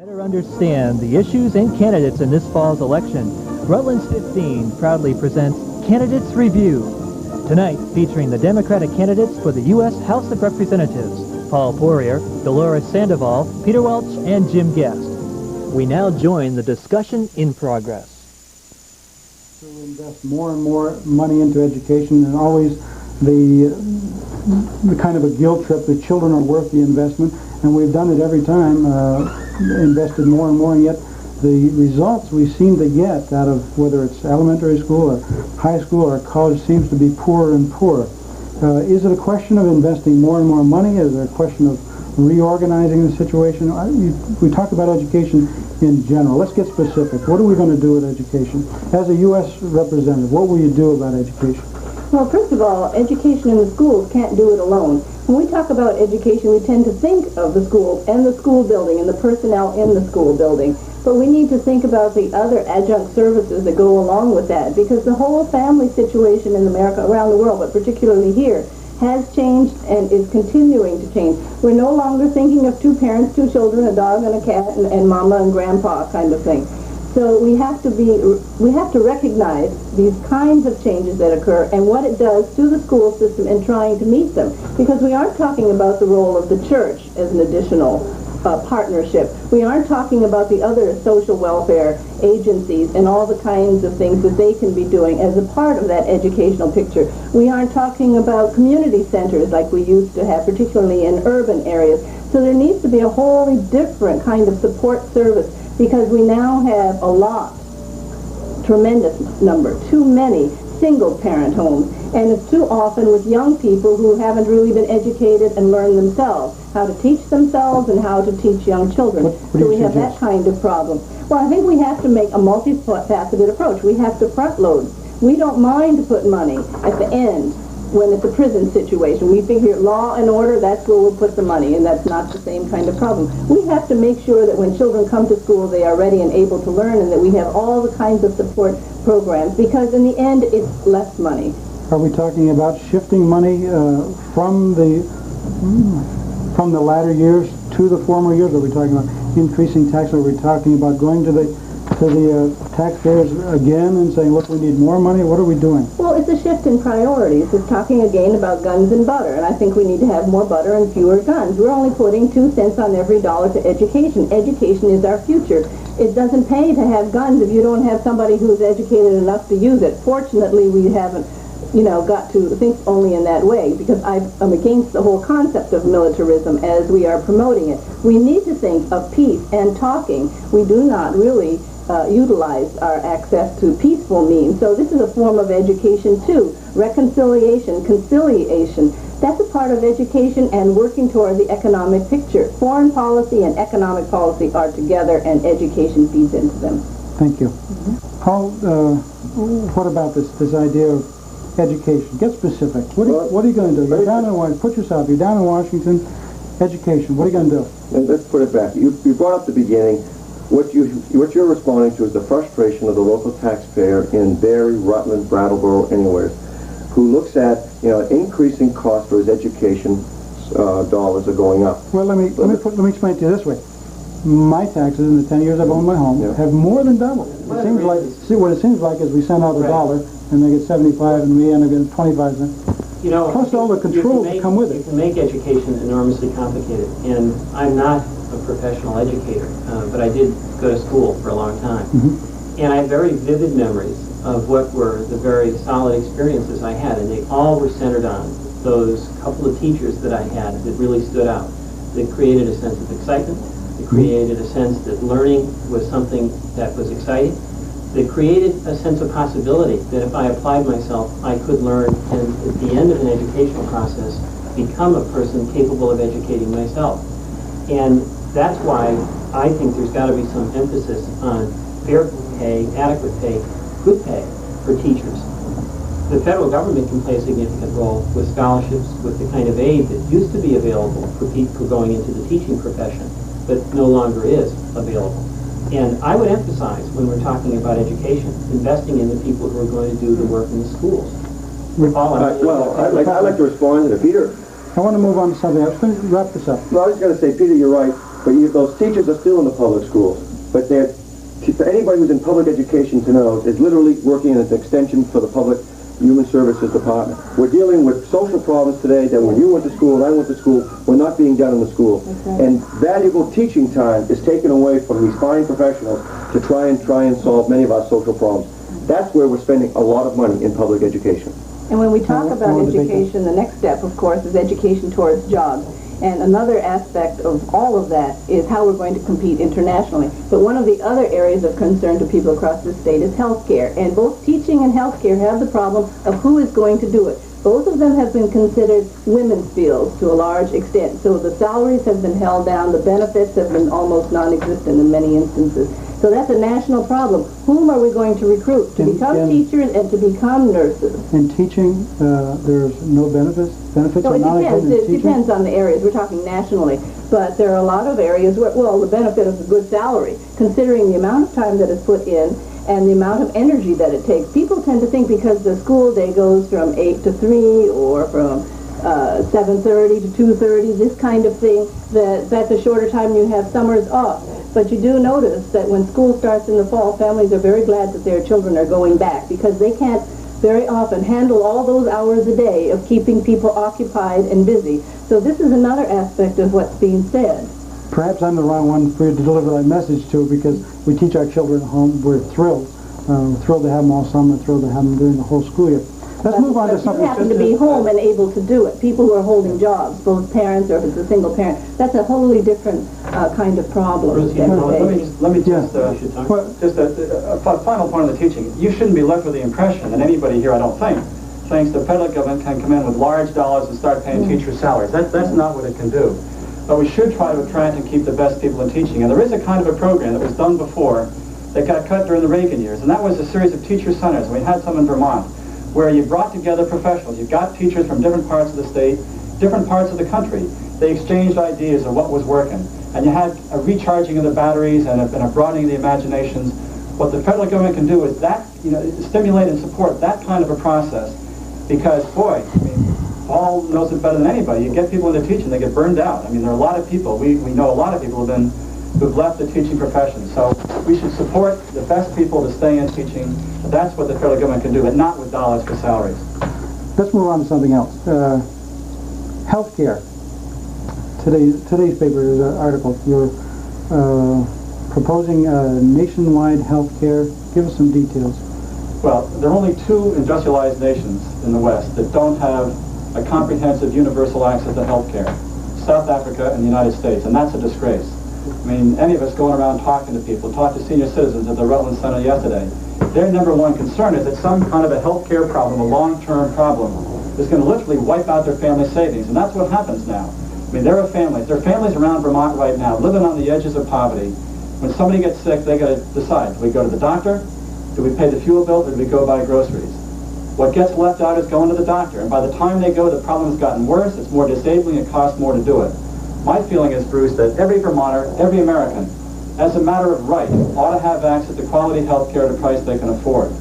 better understand the issues and candidates in this fall's election, Rutland's 15 proudly presents Candidates Review. Tonight, featuring the Democratic candidates for the U.S. House of Representatives, Paul Poirier, Delores Sandoval, Peter Welch, and Jim Guest. We now join the discussion in progress. So we invest more and more money into education, and always the kind of a guilt trip that children are worth the investment, and we've done it every time, invested more and more, and yet the results we seem to get out of whether it's elementary school or high school or college seems to be poorer and poorer. Is it a question of investing more and more money? Is it a question of reorganizing the situation? We talk about education in general. Let's get specific. What are we going to do with education? As a U.S. representative, what will you do about education? Well, first of all, education in the schools can't do it alone. When we talk about education, we tend to think of the schools and the school building and the personnel in the school building. But we need to think about the other adjunct services that go along with that, because the whole family situation in America, around the world, but particularly here, has changed and is continuing to change. We're no longer thinking of two parents, two children, a dog and a cat, and mama and grandpa kind of thing. So we have to recognize these kinds of changes that occur and what it does to the school system in trying to meet them. Because we aren't talking about the role of the church as an additional partnership. We aren't talking about the other social welfare agencies and all the kinds of things that they can be doing as a part of that educational picture. We aren't talking about community centers like we used to have, particularly in urban areas. So there needs to be a wholly different kind of support service, because we now have a tremendous number, too many single-parent homes, and it's too often with young people who haven't really been educated and learned themselves how to teach themselves and how to teach young children. So we have that kind of problem. Well, I think we have to make a multifaceted approach. We have to front load. We don't mind to put money at the end when it's a prison situation. We figure law and order, that's where we'll put the money, and that's not the same kind of problem. We have to make sure that when children come to school, they are ready and able to learn, and that we have all the kinds of support programs, because in the end, it's less money. Are we talking about shifting money from the latter years to the former years? Are we talking about increasing taxes? Are we talking about going to the taxpayers again and saying, look, we need more money? What are we doing? Well, it's a shift in priorities. It's talking again about guns and butter, and I think we need to have more butter and fewer guns. We're only putting 2 cents on every dollar to education. Education is our future. It doesn't pay to have guns if you don't have somebody who's educated enough to use it. Fortunately, we haven't got to think only in that way, because I'm against the whole concept of militarism as we are promoting it. We need to think of peace and talking. We do not really utilize our access to peaceful means. So this is a form of education too. Reconciliation, conciliation. That's a part of education and working toward the economic picture. Foreign policy and economic policy are together, and education feeds into them. Thank you. Paul, what about this idea of education? Get specific. What are you going to do? You're down in Washington. Put yourself. You're down in Washington. Education. What are you going to do? And let's put it back. You brought up the beginning. What you're responding to is the frustration of the local taxpayer in Barrie, Rutland, Brattleboro, anywhere, who looks at increasing cost for his education dollars are going up. Well, let me explain it to you this way. My taxes in the 10 years I've owned my home have more than doubled. It seems like, what it seems like is we send out a dollar and they get 75 and we end up getting 25 cents. Plus all the controls that come with it. You can make education enormously complicated, and I'm not a professional educator, but I did go to school for a long time. And I have very vivid memories of what were the very solid experiences I had, and they all were centered on those couple of teachers that I had that really stood out, that created a sense of excitement, that created a sense that learning was something that was exciting, that created a sense of possibility that if I applied myself, I could learn, and at the end of an educational process, become a person capable of educating myself. And that's why I think there's got to be some emphasis on fair pay, adequate pay, good pay for teachers. The federal government can play a significant role with scholarships, with the kind of aid that used to be available for people going into the teaching profession, but no longer is available. And I would emphasize, when we're talking about education, investing in the people who are going to do the work in the schools. I'd like to respond to Peter. I want to move on to something else. Wrap this up. Well, I was going to say, Peter, you're right. But those teachers are still in the public schools. But they're, for anybody who's in public education to know, is literally working as an extension for the public human services department. We're dealing with social problems today that when you went to school and I went to school were not being done in the school. Okay. And valuable teaching time is taken away from these fine professionals to try and solve many of our social problems. That's where we're spending a lot of money in public education. And when we talk about education, the next step, of course, is education towards jobs. And another aspect of all of that is how we're going to compete internationally. But one of the other areas of concern to people across the state is healthcare. And both teaching and healthcare have the problem of who is going to do it. Both of them have been considered women's fields to a large extent. So the salaries have been held down, the benefits have been almost non-existent in many instances. So that's a national problem. Whom are we going to recruit to become teachers and to become nurses? In teaching, there's no benefits? Benefits No, are not included in it teaching? depends on the areas. We're talking nationally. But there are a lot of areas where, well, the benefit is a good salary, considering the amount of time that is put in and the amount of energy that it takes. People tend to think because the school day goes from 8 to 3 or from 7:30 to 2:30, this kind of thing, that's a shorter time. You have summers off. But you do notice that when school starts in the fall, families are very glad that their children are going back because they can't very often handle all those hours a day of keeping people occupied and busy. So this is another aspect of what's being said. Perhaps I'm the wrong one for you to deliver that message to because we teach our children at home. We're thrilled. Thrilled to have them all summer, thrilled to have them during the whole school year. Let's move on to something. You happen to be home and able to do it. People who are holding jobs, both parents or if it's a single parent, that's a wholly different kind of problem. Let me just a final point on the teaching. You shouldn't be left with the impression, and anybody here, I don't think, thinks the federal government can come in with large dollars and start paying teachers' salaries. That's not what it can do. But we should try to attract and keep the best people in teaching. And there is a kind of a program that was done before that got cut during the Reagan years, and that was a series of teacher centers. We had some in Vermont, where you brought together professionals. You got teachers from different parts of the state, different parts of the country. They exchanged ideas of what was working. And you had a recharging of the batteries and a broadening of the imaginations. What the federal government can do is that, stimulate and support that kind of a process. Because, boy, I mean, Paul knows it better than anybody. You get people into teaching, they get burned out. I mean, there are a lot of people, we know a lot of people who've left the teaching profession. So we should support the best people to stay in teaching. That's what the federal government can do, but not with dollars for salaries. Let's move on to something else. Healthcare. Today's paper is an article. You're proposing nationwide healthcare. Give us some details. Well, there are only 2 industrialized nations in the West that don't have a comprehensive universal access to healthcare. South Africa and the United States, and that's a disgrace. I mean, any of us going around talking to people, talked to senior citizens at the Rutland Center yesterday, their number one concern is that some kind of a healthcare problem, a long-term problem, is going to literally wipe out their family savings, and that's what happens now. I mean, there are families around Vermont right now living on the edges of poverty. When somebody gets sick, they got to decide, do we go to the doctor, do we pay the fuel bill, or do we go buy groceries? What gets left out is going to the doctor, and by the time they go, the problem has gotten worse, it's more disabling, it costs more to do it. My feeling is, Bruce, that every Vermonter, every American, as a matter of right, ought to have access to quality health care at a price they can afford.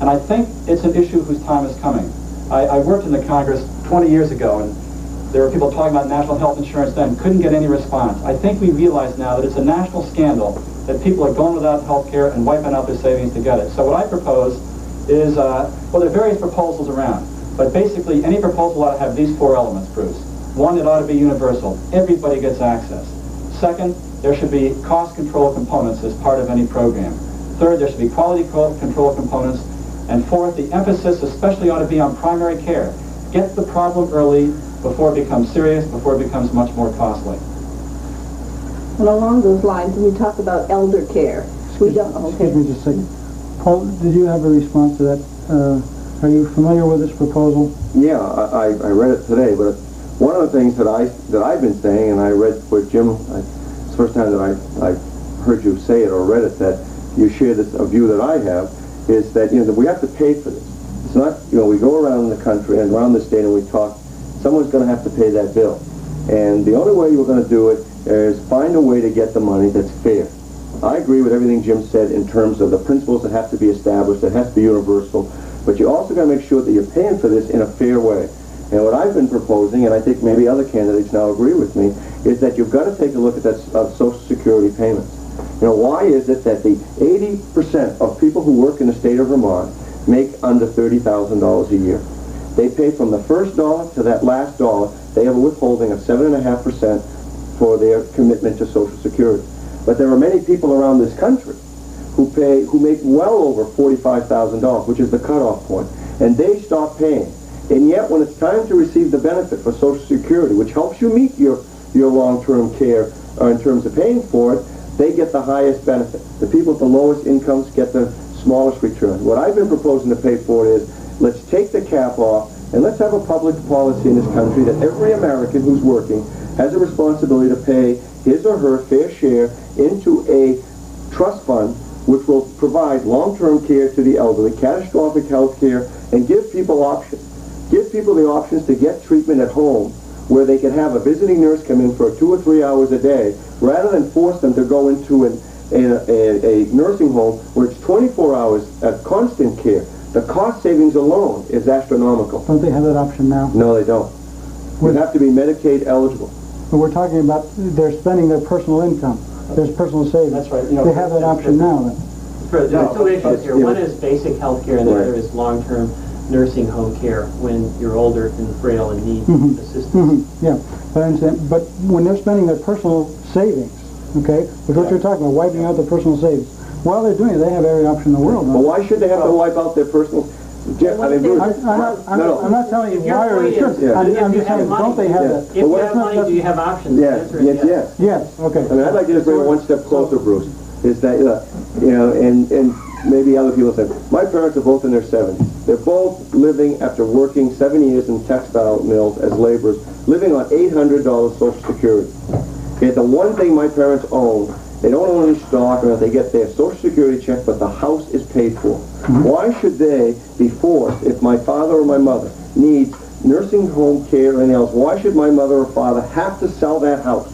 And I think it's an issue whose time is coming. I worked in the Congress 20 years ago, and there were people talking about national health insurance then, couldn't get any response. I think we realize now that it's a national scandal that people are going without health care and wiping out their savings to get it. So what I propose is, well, there are various proposals around, but basically any proposal ought to have these 4 elements, Bruce. 1, it ought to be universal. Everybody gets access. 2nd, there should be cost control components as part of any program. 3rd, there should be quality control components. And 4th, the emphasis especially ought to be on primary care. Get the problem early before it becomes serious, before it becomes much more costly. And along those lines, when we talk about elder care, we don't... Excuse me just a second. Paul, did you have a response to that? Are you familiar with this proposal? Yeah, I read it today, but one of the things that I've been saying, and I read with Jim, it's the first time that I heard you say it or read it, that you share this a view that I have, is that that we have to pay for this. It's not we go around the country and around the state and we talk. Someone's going to have to pay that bill, and the only way you're going to do it is find a way to get the money that's fair. I agree with everything Jim said in terms of the principles that have to be established, that has to be universal, but you also got to make sure that you're paying for this in a fair way. And what I've been proposing, and I think maybe other candidates now agree with me, is that you've got to take a look at that Social Security payments. You know, why is it that the 80% of people who work in the state of Vermont make under $30,000 a year? They pay from the first dollar to that last dollar. They have a withholding of 7.5% for their commitment to Social Security. But there are many people around this country who make well over $45,000, which is the cutoff point, and they stop paying. And yet, when it's time to receive the benefit for Social Security, which helps you meet your long-term care in terms of paying for it, they get the highest benefit. The people with the lowest incomes get the smallest return. What I've been proposing to pay for it is, let's take the cap off, and let's have a public policy in this country that every American who's working has a responsibility to pay his or her fair share into a trust fund which will provide long-term care to the elderly, catastrophic health care, and give people options. Give people the options to get treatment at home where they can have a visiting nurse come in for 2 or 3 hours a day, rather than force them to go into a nursing home where it's 24 hours of constant care. The cost savings alone is astronomical. Don't they have that option now? No, they don't. You have to be Medicaid eligible. But we're talking about they're spending their personal income. There's personal savings. That's right. You know, they have that option now, then. There's two issues here. One is basic health care, and the other is long-term nursing home care when you're older and frail and need assistance. Yeah, I understand. But when they're spending their personal savings, okay, which what you're talking about, wiping out their personal savings, while they're doing it, they have every option in the world. But why should they have to wipe out their personal? Jeff, I mean, Bruce, I'm not telling you why or they should. I'm just saying, don't they have that? If you have money, do you have options? Yes. Yes, okay. I mean, I'd like to just bring it one step closer, Bruce. Is that, you know, and maybe other people say, my parents are both in their 70s. They're both living after working 7 years in textile mills as laborers, living on $800 Social Security. Okay, the one thing my parents own, they don't own any stock, or they get their Social Security check, but the house is paid for. Why should they be forced, if my father or my mother needs nursing home care or anything else, why should my mother or father have to sell that house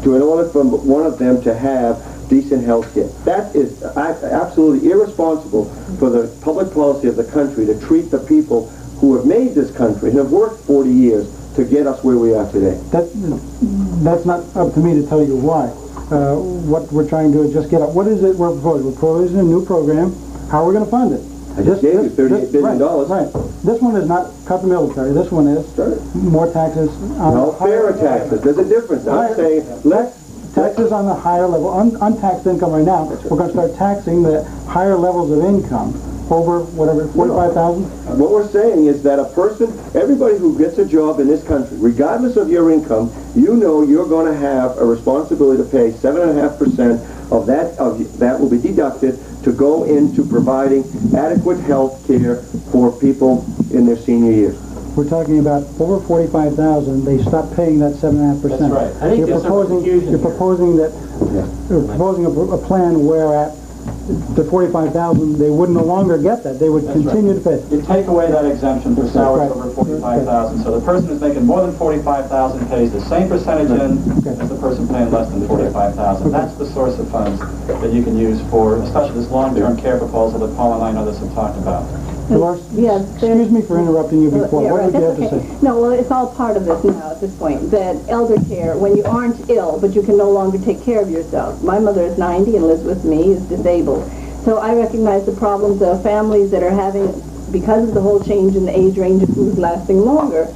in order for one of them to have decent health care? That is absolutely irresponsible for the public policy of the country to treat the people who have made this country and have worked 40 years to get us where we are today. That's not up to me to tell you why. What we're trying to do is just get up. What is it we're proposing? We're proposing a new program. How are we going to fund it? I just gave you $38 billion. Right. This one is not cut the military. This one is more taxes. No, fairer taxes. There's a difference. I'm saying let's taxes on the higher level, untaxed income right now. We're going to start taxing the higher levels of income over whatever, 45,000. What we're saying is that a person, everybody who gets a job in this country, regardless of your income, you know you're going to have a responsibility to pay 7.5% of that will be deducted to go into providing adequate health care for people in their senior years. We're talking about over 45,000. They stopped paying that 7.5%. That's right. I think you're proposing that. You're proposing a plan where at the 45,000 they would no longer get that. They would continue to pay. You take away that exemption for salaries over 45,000. So the person who's making more than 45,000 pays the same percentage as the person paying less than 45,000. That's the source of funds that you can use for, especially this long-term care proposal that Paul and I and others have talked about. Delores, excuse me for interrupting you before. What did you have to say? No, well, it's all part of this now at this point, that elder care, when you aren't ill, but you can no longer take care of yourself. My mother is 90 and lives with me, is disabled. So I recognize the problems of families that are having, because of the whole change in the age range of who's lasting longer,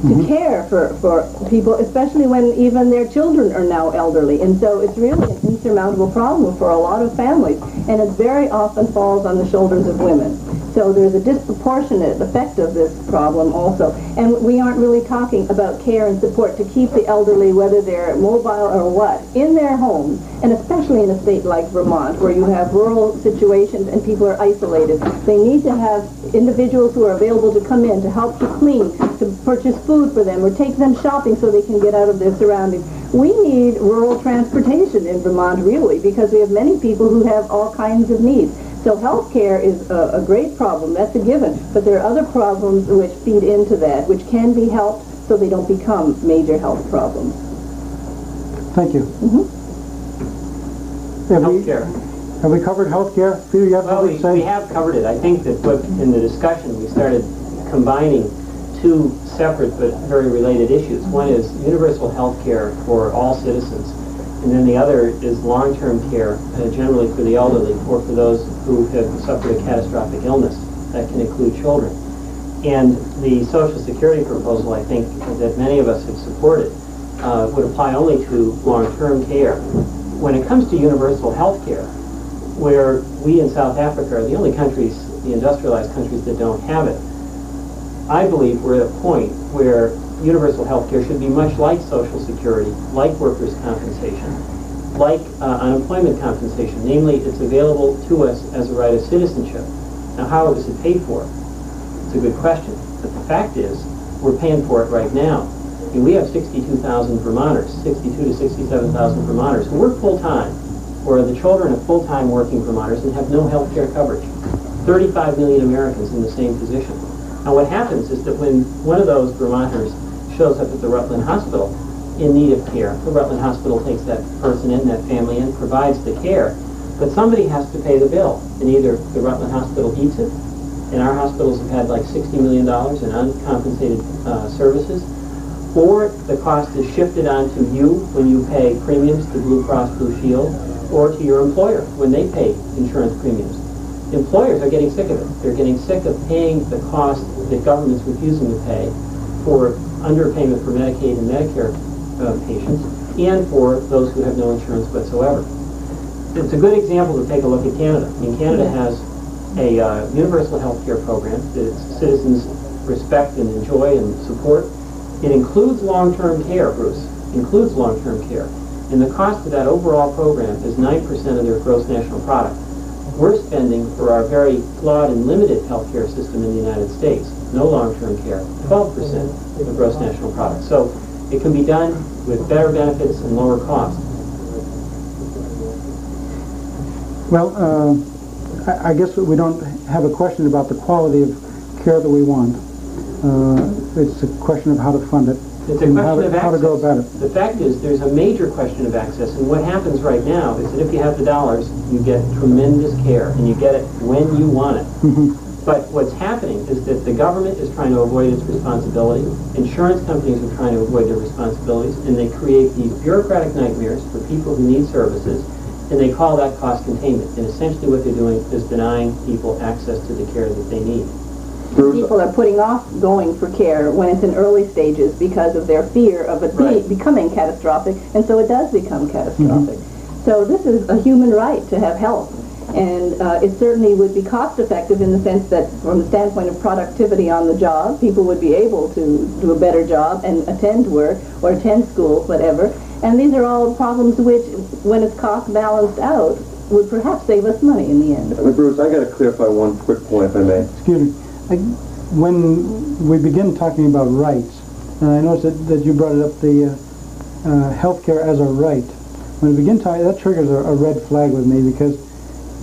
to care for people, especially when even their children are now elderly. And so it's really an insurmountable problem for a lot of families, and it very often falls on the shoulders of women. So there's a disproportionate effect of this problem also. And we aren't really talking about care and support to keep the elderly, whether they're mobile or what, in their homes, and especially in a state like Vermont, where you have rural situations and people are isolated. They need to have individuals who are available to come in to help to clean, to purchase food for them, or take them shopping so they can get out of their surroundings. We need rural transportation in Vermont, really, because we have many people who have all kinds of needs. So health care is a great problem, that's a given, but there are other problems which feed into that, which can be helped so they don't become major health problems. Thank you. Health care. Have we covered health care? Peter, you have something to say? We have covered it. I think that in the discussion we started combining two separate but very related issues. One is universal health care for all citizens, and then the other is long-term care, generally for the elderly or for those who have suffered a catastrophic illness. That can include children. And the Social Security proposal, I think, that many of us have supported, would apply only to long-term care. When it comes to universal health care, where we in South Africa are the only countries, the industrialized countries, that don't have it, I believe we're at a point where universal health care should be much like Social Security, like workers' compensation, like unemployment compensation. Namely, it's available to us as a right of citizenship. Now, how is it paid for? It's a good question. But the fact is, we're paying for it right now. I mean, we have 62,000 Vermonters, 62 to 67,000 Vermonters who work full-time, or the children of full-time working Vermonters and have no health care coverage. 35 million Americans in the same position. Now, what happens is that when one of those Vermonters shows up at the Rutland Hospital in need of care, the Rutland Hospital takes that person in, that family in, provides the care, but somebody has to pay the bill. And either the Rutland Hospital eats it, and our hospitals have had like $60 million in uncompensated services, or the cost is shifted onto you when you pay premiums to Blue Cross Blue Shield, or to your employer when they pay insurance premiums. Employers are getting sick of it. They're getting sick of paying the cost that government's refusing to pay for underpayment for Medicaid and Medicare patients, and for those who have no insurance whatsoever. It's a good example to take a look at Canada. I mean, Canada has a universal health care program that its citizens respect and enjoy and support. It includes long-term care, Bruce. It includes long-term care. And the cost of that overall program is 9% of their gross national product. We're spending, for our very flawed and limited health care system in the United States, no long-term care, 12% of gross national product. So it can be done with better benefits and lower cost. Well, I guess we don't have a question about the quality of care that we want. It's a question of how to fund it. It's a question of access. How to go about it. The fact is, there's a major question of access, and what happens right now is that if you have the dollars, you get tremendous care, and you get it when you want it. But what's happening is that the government is trying to avoid its responsibility, insurance companies are trying to avoid their responsibilities, and they create these bureaucratic nightmares for people who need services, and they call that cost containment. And essentially what they're doing is denying people access to the care that they need. People are putting off going for care when it's in early stages because of their fear of it becoming catastrophic, and so it does become catastrophic. So this is a human right to have health, and it certainly would be cost effective in the sense that from the standpoint of productivity on the job, people would be able to do a better job and attend work or attend school, whatever. And these are all problems which, when it's cost balanced out, would perhaps save us money in the end. Bruce, I got to clarify one quick point, if I may. Excuse me. When we begin talking about rights, and I noticed that you brought it up, the healthcare as a right. When we begin talking, that triggers a red flag with me, because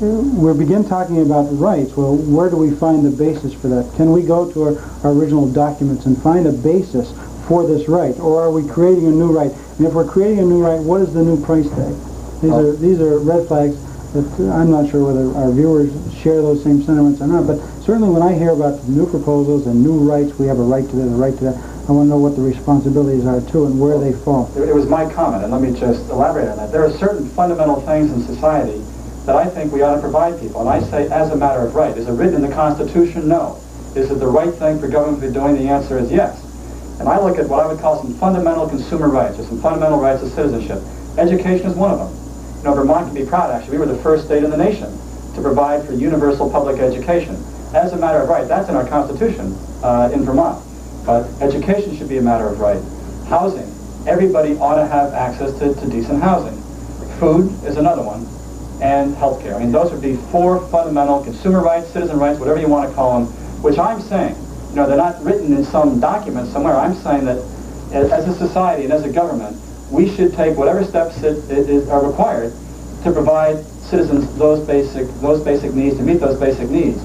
we begin talking about rights. Well, where do we find the basis for that? Can we go to our original documents and find a basis for this right, or are we creating a new right? And if we're creating a new right, what is the new price tag? These are red flags that I'm not sure whether our viewers share those same sentiments or not, but certainly when I hear about new proposals and new rights, we have a right to this, a right to that, I want to know what the responsibilities are too and where they fall. It was my comment, and let me just elaborate on that. There are certain fundamental things in society that I think we ought to provide people, and I say as a matter of right. Is it written in the Constitution? No. Is it the right thing for government to be doing? The answer is yes. And I look at what I would call some fundamental consumer rights, or some fundamental rights of citizenship. Education is one of them. You know, Vermont can be proud, actually. We were the first state in the nation to provide for universal public education. As a matter of right, that's in our Constitution in Vermont. But education should be a matter of right. Housing. Everybody ought to have access to decent housing. Food is another one. And healthcare. I mean, those would be four fundamental consumer rights, citizen rights, whatever you want to call them, which I'm saying, you know, they're not written in some document somewhere. I'm saying that as a society and as a government, we should take whatever steps are required to provide citizens those basic needs, to meet those basic needs.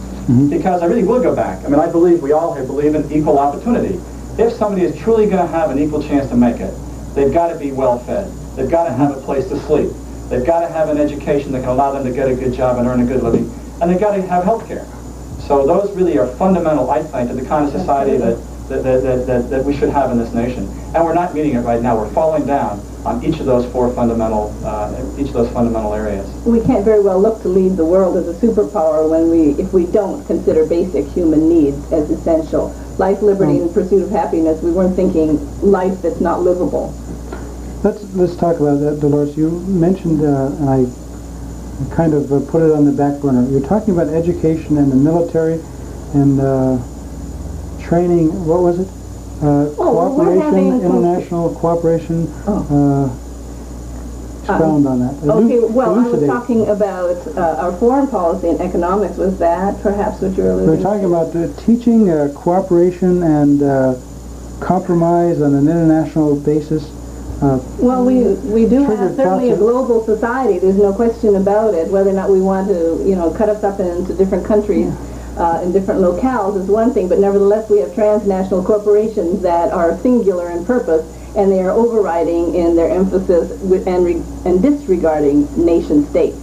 Because I really will go back. I mean, I believe we all here believe in equal opportunity. If somebody is truly going to have an equal chance to make it, they've got to be well fed. They've got to have a place to sleep. They've got to have an education that can allow them to get a good job and earn a good living. And they've got to have health care. So those really are fundamental, I think, to the kind of society that that we should have in this nation. And we're not meeting it right now. We're falling down on each of those fundamental areas. We can't very well look to lead the world as a superpower if we don't consider basic human needs as essential. Life, liberty, and pursuit of happiness. We weren't thinking life that's not livable. Let's talk about that, Delores. You mentioned, and I kind of put it on the back burner. You're talking about education and the military and training. What was it? Cooperation, international cooperation. Expound on that. Okay, well, I was talking about our foreign policy and economics. Was that perhaps what you were alluding to? We're talking about teaching cooperation and compromise on an international basis. Well, we do have certainly a global society. There's no question about it. Whether or not we want to, cut us up into different countries in different locales is one thing, but nevertheless we have transnational corporations that are singular in purpose, and they are overriding in their emphasis and disregarding nation states.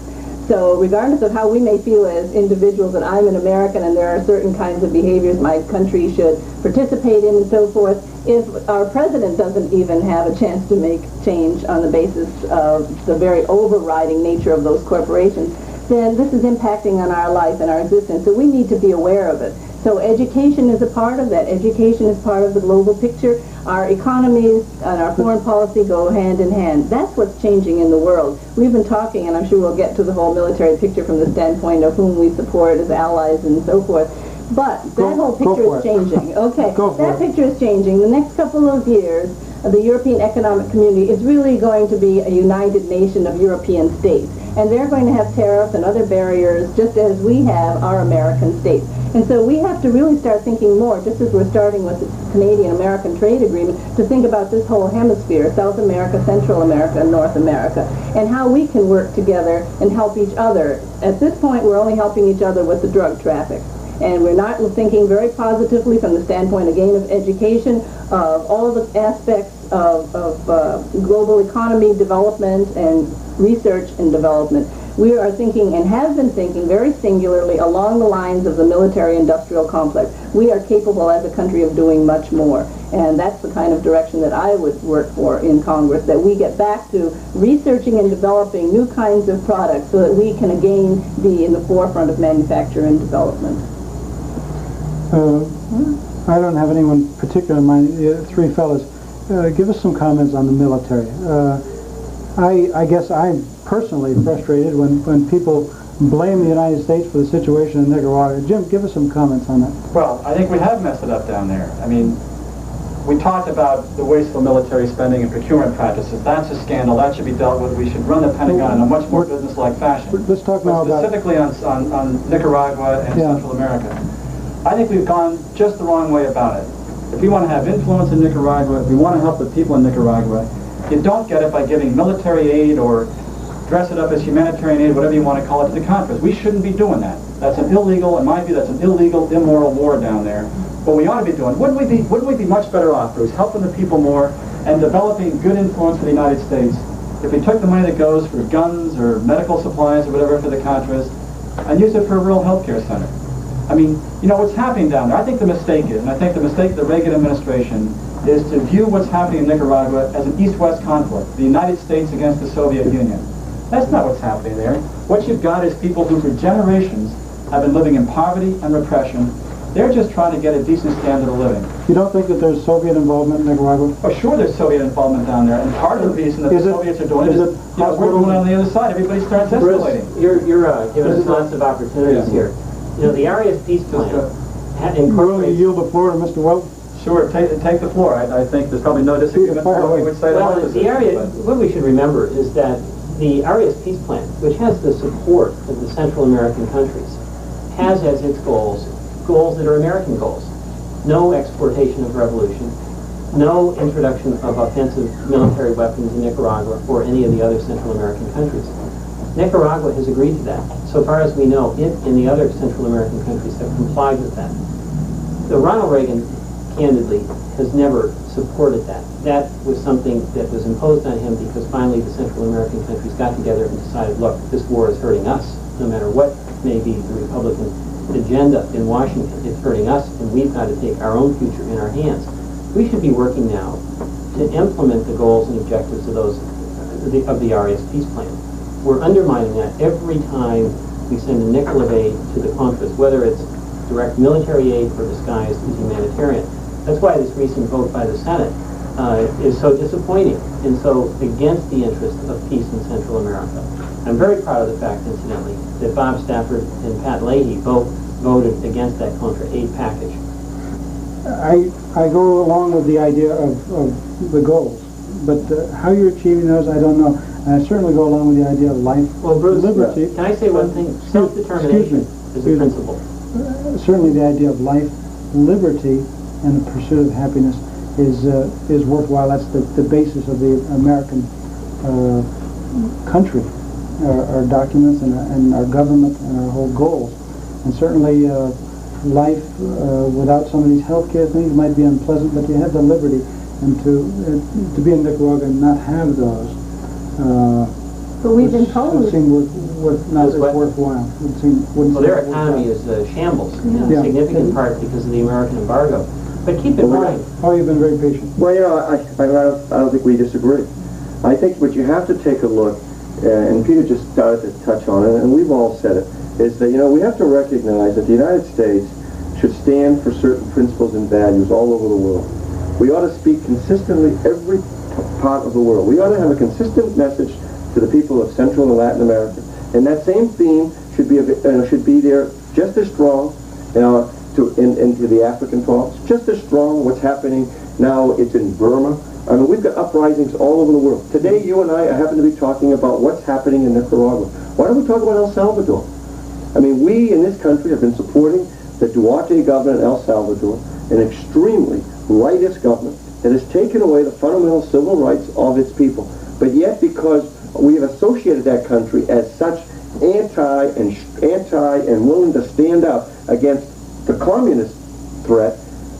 So regardless of how we may feel as individuals, that I'm an American and there are certain kinds of behaviors my country should participate in and so forth, if our president doesn't even have a chance to make change on the basis of the very overriding nature of those corporations, then this is impacting on our life and our existence. So we need to be aware of it. So education is a part of that. Education is part of the global picture. Our economies and our foreign policy go hand in hand. That's what's changing in the world. We've been talking, and I'm sure we'll get to the whole military picture from the standpoint of whom we support as allies and so forth. But that whole picture is changing. Okay, that picture is changing. The next couple of years, the European Economic Community is really going to be a united nation of European states. And they're going to have tariffs and other barriers just as we have our American states. And so we have to really start thinking more, just as we're starting with the Canadian-American trade agreement, to think about this whole hemisphere, South America, Central America, and North America, and how we can work together and help each other. At this point, we're only helping each other with the drug traffic. And we're not thinking very positively from the standpoint, again, of education, of all the aspects of global economy development and research and development. We are thinking and have been thinking very singularly along the lines of the military-industrial complex. We are capable as a country of doing much more. And that's the kind of direction that I would work for in Congress, that we get back to researching and developing new kinds of products so that we can again be in the forefront of manufacture and development. I don't have anyone particular in mind. Three fellas, give us some comments on the military. I guess I'm personally frustrated when people blame the United States for the situation in Nicaragua. Jim, give us some comments on that. Well, I think we have messed it up down there. I mean, we talked about the wasteful military spending and procurement practices. That's a scandal. That should be dealt with. We should run the Pentagon in a much more business-like fashion. Let's talk now about... Specifically on Nicaragua and Central America. I think we've gone just the wrong way about it. If we want to have influence in Nicaragua, if we want to help the people in Nicaragua, you don't get it by giving military aid or dress it up as humanitarian aid, whatever you want to call it, to the Contras. We shouldn't be doing that. That's an illegal, in my view, that's an illegal, immoral war down there. What we ought to be doing, wouldn't we be much better off, Bruce, helping the people more and developing good influence for the United States if we took the money that goes for guns or medical supplies or whatever for the Contras and used it for a rural health care center? I mean, what's happening down there, I think the mistake is, and I think the mistake of the Reagan administration is to view what's happening in Nicaragua as an East-West conflict, the United States against the Soviet Union. That's not what's happening there. What you've got is people who for generations have been living in poverty and repression. They're just trying to get a decent standard of living. You don't think that there's Soviet involvement in Nicaragua? Oh, sure there's Soviet involvement down there, and part of the reason that the Soviets are doing it is we're going on the other side. Everybody starts escalating. You're giving us lots of opportunities here. The Arias Peace Plan Will you yield the floor to Mr. Welch? Sure, take the floor. I think there's probably no disagreement with what we would say. Well, what we should remember is that the Arias Peace Plan, which has the support of the Central American countries, has as its goals that are American goals. No exportation of revolution, no introduction of offensive military weapons in Nicaragua or any of the other Central American countries. Nicaragua has agreed to that. So far as we know, it and the other Central American countries have complied with that. So Ronald Reagan, candidly, has never supported that. That was something that was imposed on him because finally the Central American countries got together and decided, look, this war is hurting us, no matter what may be the Republican agenda in Washington. It's hurting us, and we've got to take our own future in our hands. We should be working now to implement the goals and objectives of those of the RAS peace plan. We're undermining that every time we send a nickel of aid to the Contras, whether it's direct military aid or disguised as humanitarian. That's why this recent vote by the Senate is so disappointing and so against the interest of peace in Central America. I'm very proud of the fact, incidentally, that Bob Stafford and Pat Leahy both voted against that Contra aid package. I go along with the idea of the goals, but how you're achieving those, I don't know. I certainly go along with the idea of life, well, Bruce, liberty. Can I say one thing? Self-determination is a principle. Certainly the idea of life, liberty, and the pursuit of happiness is worthwhile. That's the basis of the American country, our documents and our government and our whole goals. And certainly life without some of these healthcare things might be unpleasant, but you have the liberty, and to be in Nicaragua and not have those. But we've imposed. Would seem not as worthwhile. Well, their economy is shambles, in a significant part because of the American embargo. But keep in mind. Oh, you've been very patient. Well, I don't think we disagree. I think what you have to take a look, and Peter just started to touch on it, and we've all said it, is that, we have to recognize that the United States should stand for certain principles and values all over the world. We ought to speak consistently every part of the world. We ought to have a consistent message to the people of Central and Latin America. And that same theme should be there just as strong into the African talks, just as strong what's happening now. It's in Burma. I mean, we've got uprisings all over the world. Today, you and I happen to be talking about what's happening in Nicaragua. Why don't we talk about El Salvador? I mean, we in this country have been supporting the Duarte government in El Salvador, an extremely rightist government that has taken away the fundamental civil rights of its people. But yet, because we have associated that country as such anti and willing to stand up against the communist threat,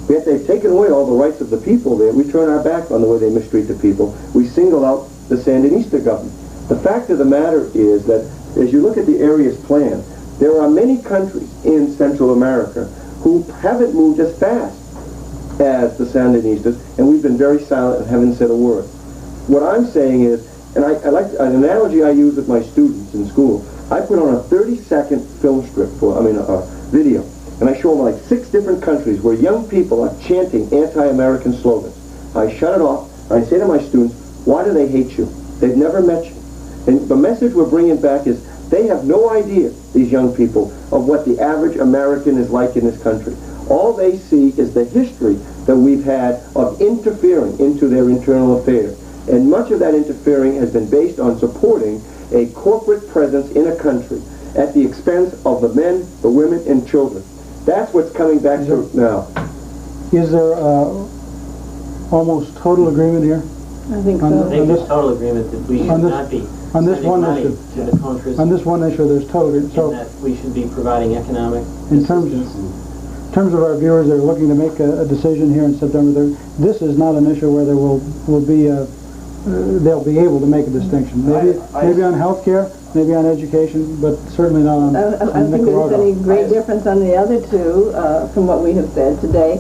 yet they've taken away all the rights of the people there. We turn our back on the way they mistreat the people. We single out the Sandinista government. The fact of the matter is that as you look at the area's plan, there are many countries in Central America who haven't moved as fast as the Sandinistas, and we've been very silent and haven't said a word. What I'm saying is, and I like an analogy I use with my students in school, I put on a 30-second film strip video, and I show them like 6 different countries where young people are chanting anti-American slogans. I shut it off, and I say to my students, why do they hate you? They've never met you. And the message we're bringing back is they have no idea, these young people, of what the average American is like in this country. All they see is the history that we've had of interfering into their internal affairs. And much of that interfering has been based on supporting a corporate presence in a country at the expense of the men, the women, and children. That's what's coming back to now. Is there almost total agreement here? I think so. I think there's total agreement that we should not be on this sending one money issue. to the Contras. On this one issue, there's total agreement. So and that we should be providing economic in assistance. terms of our viewers that are looking to make a decision here in September 3rd, this is not an issue where there will be they'll be able to make a distinction. Maybe on health care, maybe on education, but certainly not on, I don't think Nicaragua. there's any great difference on the other two from what we have said today.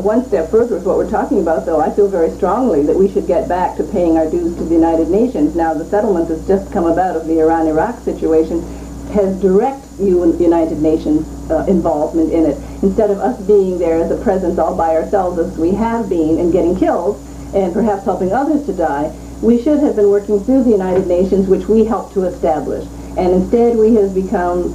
One step further is what we're talking about, though. I feel very strongly that we should get back to paying our dues to the United Nations. Now, the settlement that's just come about of the Iran-Iraq situation has direct United Nations involvement in it. Instead of us being there as a presence all by ourselves as we have been and getting killed and perhaps helping others to die, we should have been working through the United Nations, which we helped to establish. And instead we have become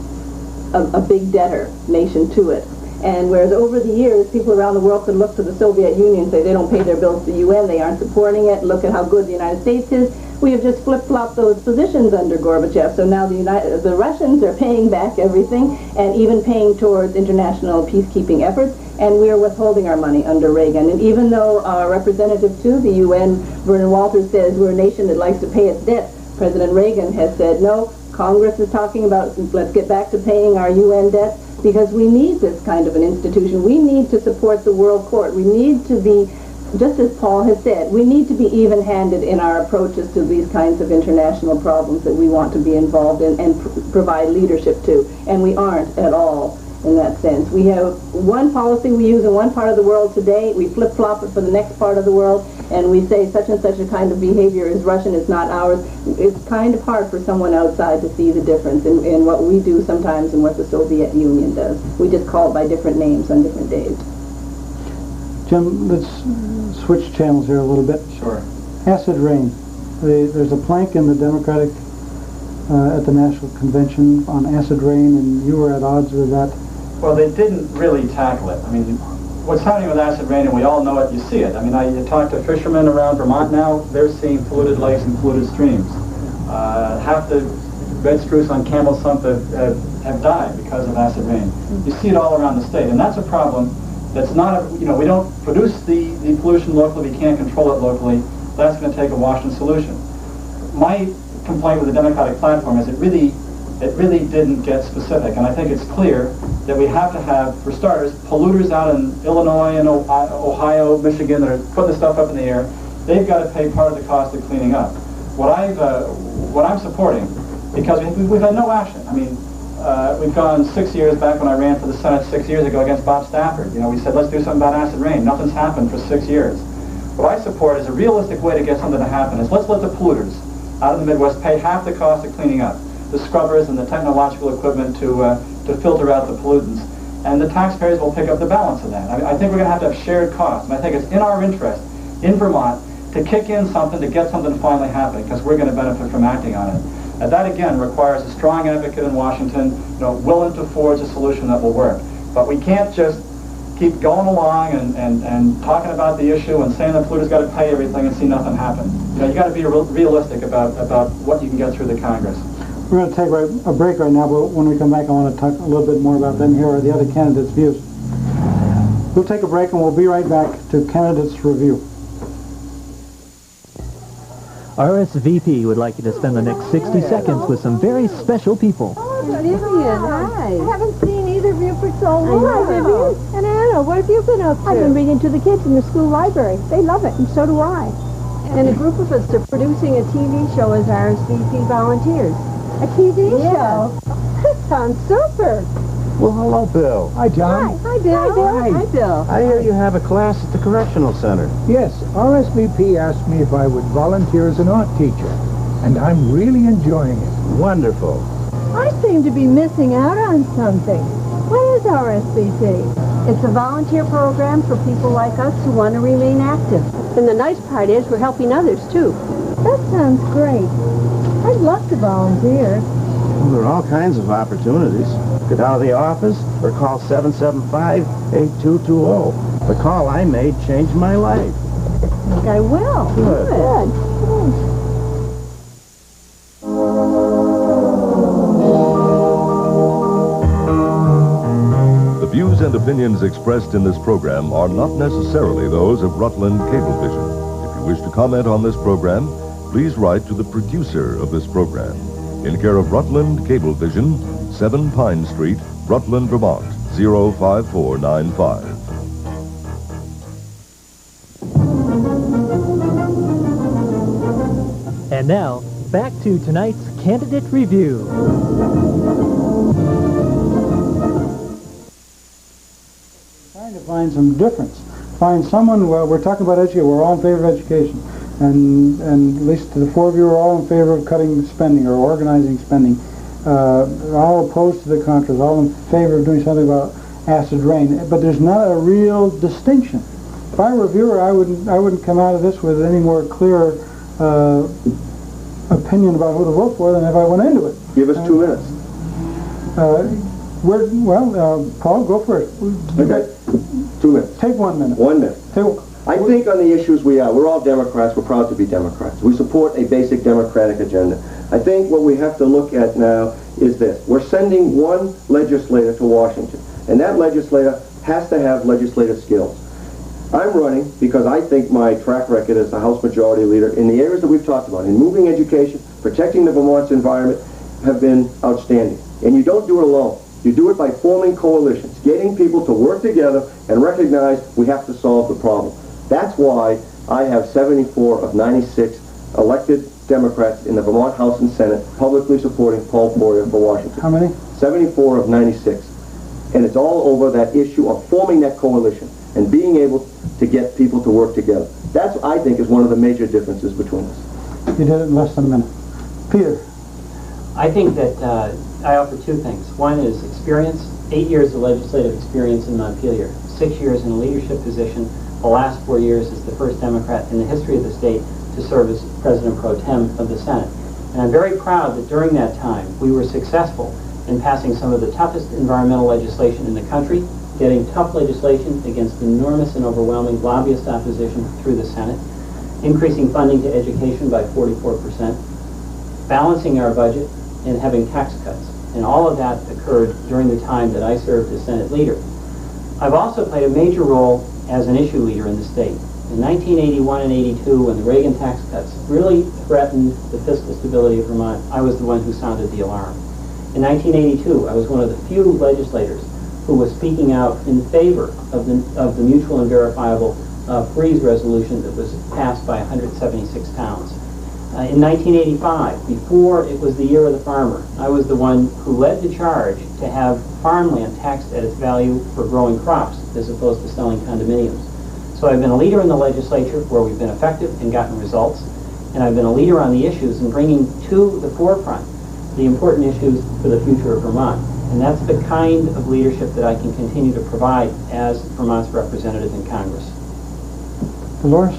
a big debtor nation to it. And whereas over the years, people around the world could look to the Soviet Union and say they don't pay their bills to the UN, they aren't supporting it, look at how good the United States is, we have just flip-flopped those positions under Gorbachev. So now the Russians are paying back everything and even paying towards international peacekeeping efforts, and we are withholding our money under Reagan. And even though our representative to the UN, Vernon Walters, says we're a nation that likes to pay its debt, President Reagan has said, no, Congress is talking about let's get back to paying our UN debts because we need this kind of an institution. We need to support the World Court. We need to be, just as Paul has said, we need to be even-handed in our approaches to these kinds of international problems that we want to be involved in and provide leadership to. And we aren't at all. in that sense. We have one policy we use in one part of the world today, we flip-flop it for the next part of the world, and we say such and such a kind of behavior is Russian, it's not ours. It's kind of hard for someone outside to see the difference in what we do sometimes and what the Soviet Union does. We just call it by different names on different days. Jim, let's switch channels here a little bit. Sure. Acid rain. There's a plank in the Democratic at the National Convention on acid rain, and you were at odds with that. Well, they didn't really tackle it. I mean, what's happening with acid rain, and we all know it, you see it. I mean, you talk to fishermen around Vermont now, they're seeing polluted lakes and polluted streams. Half the red spruce on Campbell's Sump have died because of acid rain. You see it all around the state, and that's a problem that's not, we don't produce the pollution locally, we can't control it locally. That's going to take a Washington solution. My complaint with the Democratic platform is it really didn't get specific, and I think it's clear that we have to have, for starters, polluters out in Illinois and Ohio, Michigan that are putting the stuff up in the air. They've got to pay part of the cost of cleaning up. What I'm supporting, because we've had no action. I mean, we've gone 6 years back when I ran for the Senate 6 years ago against Bob Stafford. We said, let's do something about acid rain. Nothing's happened for 6 years. What I support is a realistic way to get something to happen is let's let the polluters out of the Midwest pay half the cost of cleaning up, the scrubbers and the technological equipment to filter out the pollutants, and the taxpayers will pick up the balance of that. I think we're going to have shared costs, and I think it's in our interest in Vermont to kick in something to get something to finally happen, because we're going to benefit from acting on it. And that again requires a strong advocate in Washington, willing to forge a solution that will work. But we can't just keep going along and talking about the issue and saying the polluters got to pay everything and see nothing happen. You got to be realistic about what you can get through the Congress. We're going to take a break right now, but when we come back I want to talk a little bit more about them. Here are the other candidates' views. We'll take a break and we'll be right back to Candidates Review. RSVP would like you to spend the next 60 seconds with some very special people. Oh, Vivian, hi. I haven't seen either of you for so long. Hi, Vivian. And Anna, what have you been up to? I've been reading to the kids in the school library. They love it, and so do I. And a group of us are producing a TV show as RSVP volunteers. A TV show? That sounds super. Well, hello, Bill. Hi, John. Hi, Bill. Hi, Bill. I hear you have a class at the Correctional Center. Yes, RSVP asked me if I would volunteer as an art teacher, and I'm really enjoying it. Wonderful. I seem to be missing out on something. What is RSVP? It's a volunteer program for people like us who want to remain active. And the nice part is we're helping others, too. That sounds great. I'd love to volunteer. Well, there are all kinds of opportunities. Get out of the office or call 775-8220. The call I made changed my life. I think I will. Good. Good. The views and opinions expressed in this program are not necessarily those of Rutland Cablevision. If you wish to comment on this program, please write to the producer of this program, in care of Rutland Cablevision, 7 Pine Street, Rutland, Vermont, 05495. And now, back to tonight's Candidate Review. Trying to find some difference. Find someone, well, we're talking about education, we're all in favor of education. And at least the four of you are all in favor of cutting spending or organizing spending. All opposed to the contras, all in favor of doing something about acid rain. But there's not a real distinction. If I were a viewer, I wouldn't come out of this with any more clear opinion about who to vote for than if I went into it. Give us 2 minutes. Paul, go for it. Okay. 2 minutes. Take 1 minute. 1 minute. I think on the issues we're all Democrats. We're proud to be Democrats. We support a basic Democratic agenda. I think what we have to look at now is this. We're sending one legislator to Washington, and that legislator has to have legislative skills. I'm running because I think my track record as a House Majority Leader in the areas that we've talked about, in moving education, protecting the Vermont's environment, have been outstanding. And you don't do it alone. You do it by forming coalitions, getting people to work together and recognize we have to solve the problem. That's why I have 74 of 96 elected Democrats in the Vermont House and Senate publicly supporting Paul Poirier for Washington. How many? 74 of 96. And it's all over that issue of forming that coalition and being able to get people to work together. That's, I think, is one of the major differences between us. You did it in less than a minute. Peter. I think that I offer two things. One is experience, 8 years of legislative experience in Montpelier, 6 years in a leadership position. The last 4 years as the first Democrat in the history of the state to serve as President Pro Tem of the Senate. And I'm very proud that during that time we were successful in passing some of the toughest environmental legislation in the country, getting tough legislation against enormous and overwhelming lobbyist opposition through the Senate, increasing funding to education by 44%, balancing our budget, and having tax cuts. And all of that occurred during the time that I served as Senate leader. I've also played a major role as an issue leader in the state. In 1981 and 82, when the Reagan tax cuts really threatened the fiscal stability of Vermont, I was the one who sounded the alarm. In 1982, I was one of the few legislators who was speaking out in favor of the mutual and verifiable freeze resolution that was passed by 176 towns. In 1985, before it was the year of the farmer, I was the one who led the charge to have farmland taxed at its value for growing crops as opposed to selling condominiums. So I've been a leader in the legislature where we've been effective and gotten results, and I've been a leader on the issues and bringing to the forefront the important issues for the future of Vermont. And that's the kind of leadership that I can continue to provide as Vermont's representative in Congress. Delores?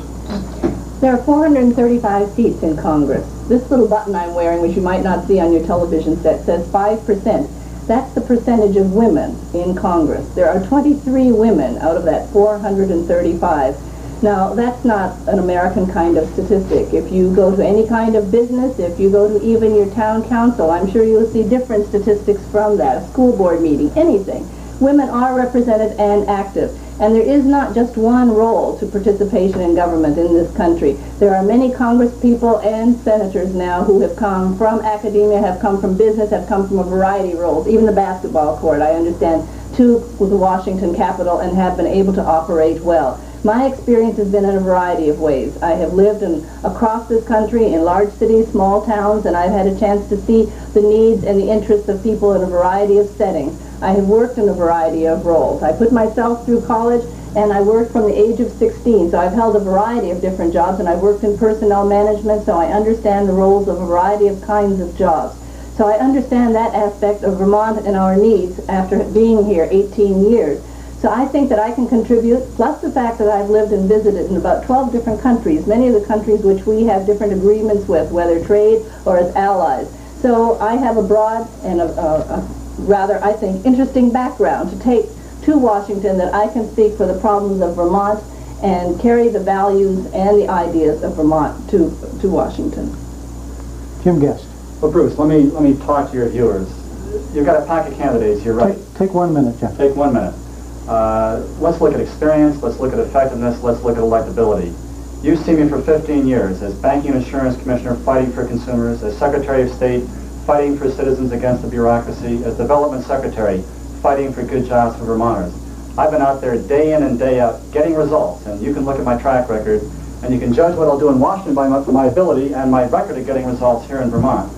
There are 435 seats in Congress. This little button I'm wearing, which you might not see on your television set, says 5%. That's the percentage of women in Congress. There are 23 women out of that 435. Now, that's not an American kind of statistic. If you go to any kind of business, if you go to even your town council, I'm sure you'll see different statistics from that, a school board meeting, anything. Women are represented and active. And there is not just one role to participation in government in this country. There are many Congress people and senators now who have come from academia, have come from business, have come from a variety of roles. Even the basketball court, I understand, too, with the Washington Capitol, and have been able to operate well. My experience has been in a variety of ways. I have lived across this country in large cities, small towns, and I've had a chance to see the needs and the interests of people in a variety of settings. I have worked in a variety of roles. I put myself through college, and I worked from the age of 16, so I've held a variety of different jobs, and I've worked in personnel management, so I understand the roles of a variety of kinds of jobs. So I understand that aspect of Vermont and our needs after being here 18 years. So I think that I can contribute, plus the fact that I've lived and visited in about 12 different countries, many of the countries which we have different agreements with, whether trade or as allies. So I have a broad and a rather, I think, interesting background to take to Washington that I can speak for the problems of Vermont and carry the values and the ideas of Vermont to Washington. Jim Guest. Well, Bruce, let me talk to your viewers. You've got a pack of candidates here, right? Take 1 minute, Jim. Take 1 minute. Let's look at experience, let's look at effectiveness, let's look at electability. You've seen me for 15 years as Banking and Insurance Commissioner fighting for consumers, as Secretary of State fighting for citizens against the bureaucracy, as Development Secretary fighting for good jobs for Vermonters. I've been out there day in and day out getting results, and you can look at my track record and you can judge what I'll do in Washington by my ability and my record of getting results here in Vermont.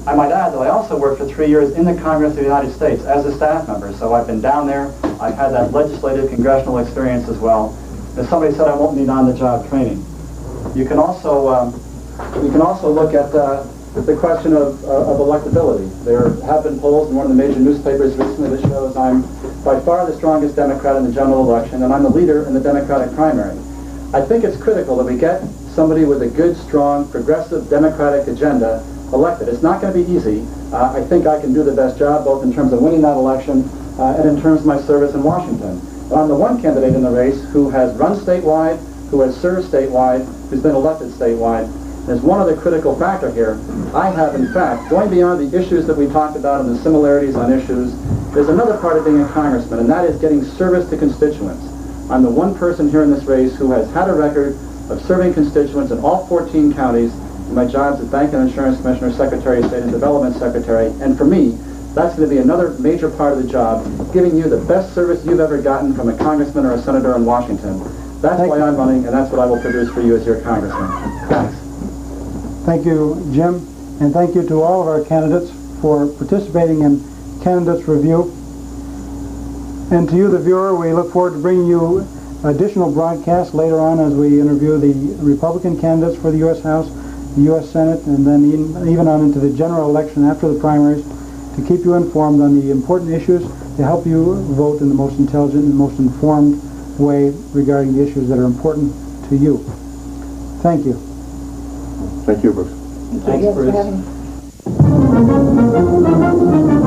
I might add that I also worked for 3 years in the Congress of the United States as a staff member, so I've been down there. I've had that legislative, congressional experience as well. As somebody said, I won't need on-the-job training. You can also look at the question of electability. There have been polls in one of the major newspapers recently that shows I'm by far the strongest Democrat in the general election, and I'm the leader in the Democratic primary. I think it's critical that we get somebody with a good, strong, progressive Democratic agenda elected. It's not going to be easy. I think I can do the best job, both in terms of winning that election and in terms of my service in Washington. But I'm the one candidate in the race who has run statewide, who has served statewide, who's been elected statewide. There's one other critical factor here. I have, in fact, going beyond the issues that we talked about and the similarities on issues, there's another part of being a congressman, and that is getting service to constituents. I'm the one person here in this race who has had a record of serving constituents in all 14 counties in my jobs as Banking and Insurance Commissioner, Secretary of State, and Development Secretary. And for me, that's going to be another major part of the job, giving you the best service you've ever gotten from a congressman or a senator in Washington. That's why I'm running, and that's what I will produce for you as your congressman. Thanks. Thank you, Jim, and thank you to all of our candidates for participating in Candidates Review. And to you, the viewer, we look forward to bringing you additional broadcasts later on as we interview the Republican candidates for the U.S. House, the U.S. Senate, and then even on into the general election after the primaries, to keep you informed on the important issues, to help you vote in the most intelligent and most informed way regarding the issues that are important to you. Thank you. Thank you, Bruce. Thank you. Thanks, Yes, Bruce. for having me.